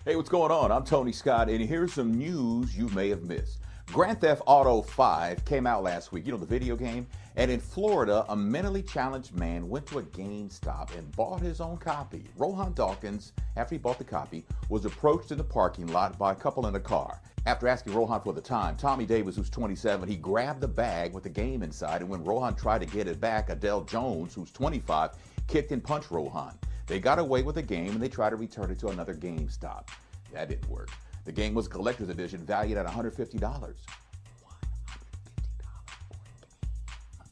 Hey, what's going on? I'm Tony Scott, and here's some news you may have missed. Grand Theft Auto 5 came out last week, you know, the video game. And in Florida, a mentally challenged man went to a GameStop and bought his own copy. Rohan Dawkins, after he bought the copy, was approached in the parking lot by a couple in a car. After asking Rohan for the time, Tommy Davis, who's 27, he grabbed the bag with the game inside, and when Rohan tried to get it back, Adele Jones, who's 25, kicked and punched Rohan. They got away with the game and they tried to return it to another GameStop. That didn't work. The game was a collector's edition valued at $150.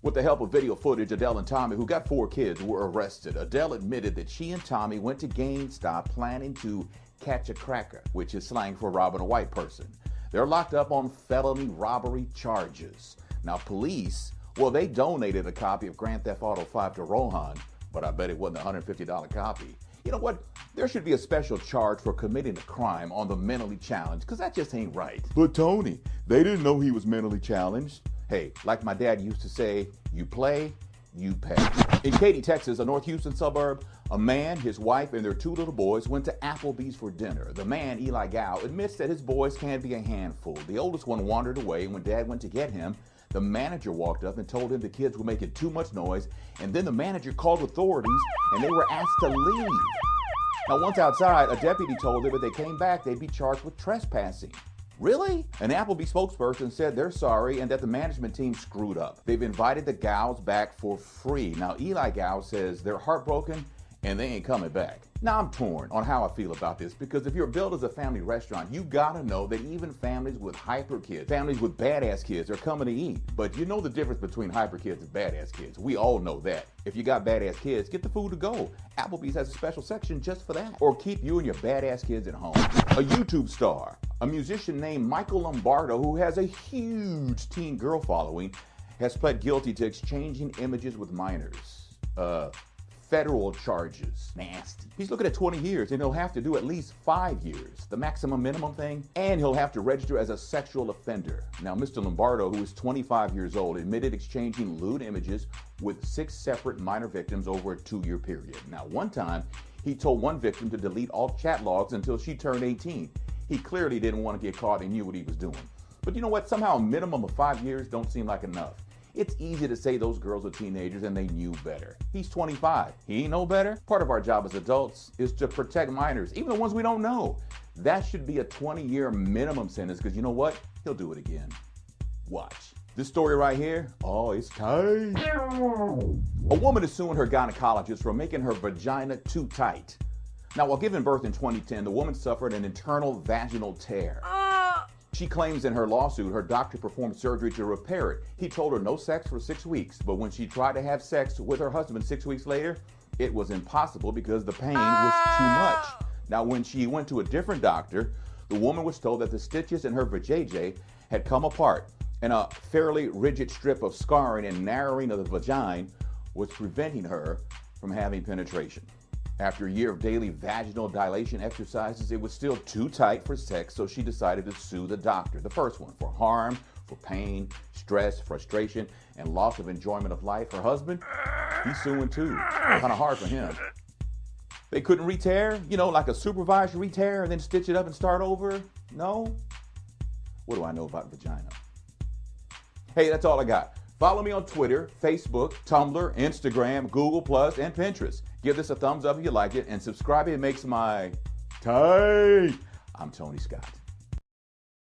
With the help of video footage, Adele and Tommy, who got 4 kids, were arrested. Adele admitted that she and Tommy went to GameStop planning to catch a cracker, which is slang for robbing a white person. They're locked up on felony robbery charges. Now police, well, they donated a copy of Grand Theft Auto 5 to Rohan, but I bet it wasn't a $150 copy. You know what? There should be a special charge for committing a crime on the mentally challenged, because that just ain't right. But Tony, they didn't know he was mentally challenged. Hey, like my dad used to say, you play, you pay. In Katy, Texas, a North Houston suburb, a man, his wife, and their 2 little boys went to Applebees for dinner. The man, Eli Gow, admits that his boys can be a handful. The oldest one wandered away, and when Dad went to get him, the manager walked up and told him the kids were making too much noise, and then the manager called authorities, and they were asked to leave. Now, once outside, a deputy told them if they came back, they'd be charged with trespassing. Really? An Applebee's spokesperson said they're sorry and that the management team screwed up. They've invited the Gows back for free. Now, Eli Gow says they're heartbroken and they ain't coming back. Now, I'm torn on how I feel about this, because if you're billed as a family restaurant, you gotta know that even families with hyper kids, families with badass kids are coming to eat. But you know the difference between hyper kids and badass kids. We all know that. If you got badass kids, get the food to go. Applebee's has a special section just for that. Or keep you and your badass kids at home. A YouTube star, a musician named Michael Lombardo, who has a huge teen girl following, has pled guilty to exchanging images with minors. Federal charges. Nasty. He's looking at 20 years and he'll have to do at least 5 years, the maximum minimum thing, and he'll have to register as a sexual offender. Now, Mr. Lombardo, who is 25 years old, admitted exchanging lewd images with 6 separate minor victims over a 2-year period. Now, one time, he told one victim to delete all chat logs until she turned 18. He clearly didn't want to get caught and knew what he was doing. But you know what? Somehow a minimum of 5 years don't seem like enough. It's easy to say those girls are teenagers and they knew better. He's 25. He ain't know better. Part of our job as adults is to protect minors, even the ones we don't know. That should be a 20-year minimum sentence, because you know what? He'll do it again. Watch. This story right here, oh, it's tight. A woman is suing her gynecologist for making her vagina too tight. Now, while giving birth in 2010, the woman suffered an internal vaginal tear. She claims in her lawsuit her doctor performed surgery to repair it. He told her no sex for 6 weeks, but when she tried to have sex with her husband 6 weeks later, it was impossible because the pain was too much. Now, when she went to a different doctor, the woman was told that the stitches in her vajayjay had come apart, and a fairly rigid strip of scarring and narrowing of the vagina was preventing her from having penetration. After a year of daily vaginal dilation exercises, it was still too tight for sex, so she decided to sue the doctor, the first one, for harm, for pain, stress, frustration, and loss of enjoyment of life. Her husband, he's suing too. Kind of hard for him. They couldn't re-tear, you know, like a supervised re-tear and then stitch it up and start over? No? What do I know about vagina? Hey, that's all I got. Follow me on Twitter, Facebook, Tumblr, Instagram, Google+, and Pinterest. Give this a thumbs up if you like it, and subscribe. It makes my time. I'm Tony Scott.